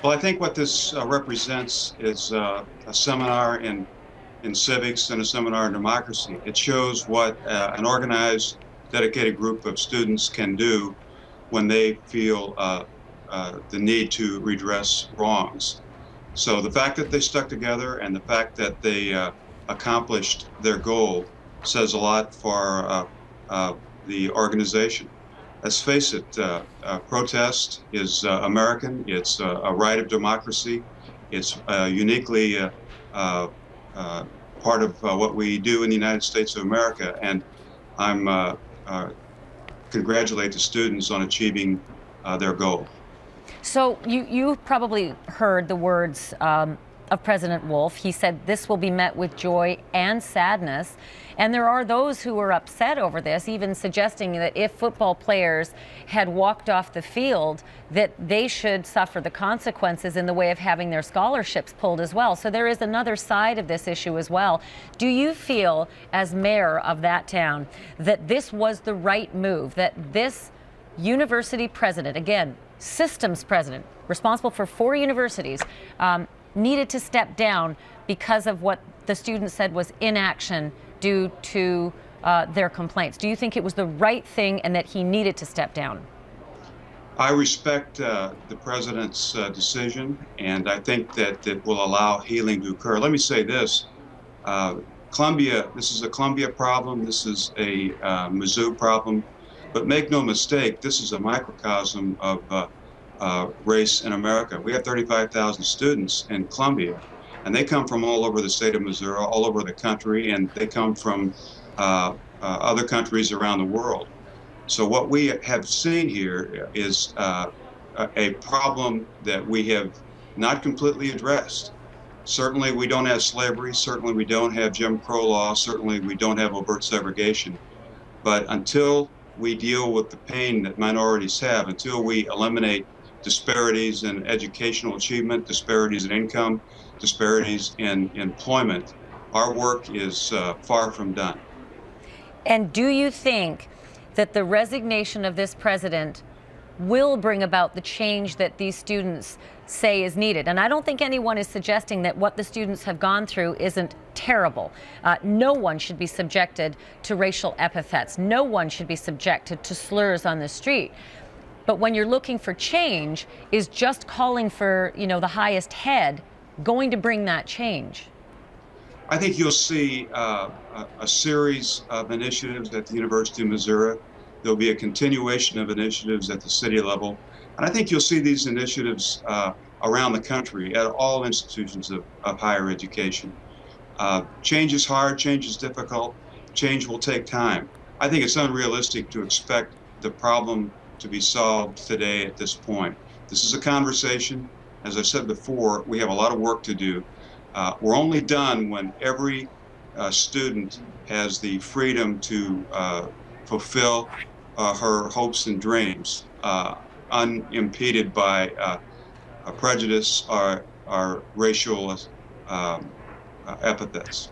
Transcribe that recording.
Well, I think what this represents is a seminar in civics and a seminar in democracy. It shows what an organized, dedicated group of students can do when they feel the need to redress wrongs. So the fact that they stuck together and the fact that they accomplished their goal says a lot for uh, the organization. Let's face it, protest is American. It's a right of democracy. It's uniquely uh, uh, part of what we do in the United States of America. And I'm congratulate the students on achieving their goal. So you probably heard the words of President Wolf. He said this will be met with joy and sadness. And there are those who are upset over this, even suggesting that if football players had walked off the field, that they should suffer the consequences in the way of having their scholarships pulled as well. So there is another side of this issue as well. Do you feel, as mayor of that town, that this was the right move, that this university president, again, systems president, responsible for 4 universities, needed to step down because of what the students said was inaction due to their complaints? Do you think it was the right thing and that he needed to step down? I respect the president's decision, and I think that it will allow healing to occur. Let me say this. Columbia, this is a Columbia problem. This is a Mizzou problem. But make no mistake, this is a microcosm of race in America. We have 35,000 students in Columbia, and they come from all over the state of Missouri, all over the country, and they come from other countries around the world. So what we have seen here is a problem that we have not completely addressed. Certainly we don't have slavery, certainly we don't have Jim Crow law, certainly we don't have overt segregation. But until we deal with the pain that minorities have, until we eliminate disparities in educational achievement, disparities in income, disparities in employment, our work is far from done. And do you think that the resignation of this president will bring about the change that these students say is needed? And I don't think anyone is suggesting that what the students have gone through isn't terrible. No one should be subjected to racial epithets. No one should be subjected to slurs on the street. But when you're looking for change, is just calling for, the highest head going to bring that change? I think you'll see a series of initiatives at the University of Missouri. There'll be a continuation of initiatives at the city level. And I think you'll see these initiatives around the country at all institutions of higher education. Change is hard, change is difficult, change will take time. I think it's unrealistic to expect the problem to be solved today at this point. This is a conversation. As I said before, we have a lot of work to do. We're only done when every student has the freedom to fulfill her hopes and dreams, unimpeded by prejudice or racial epithets.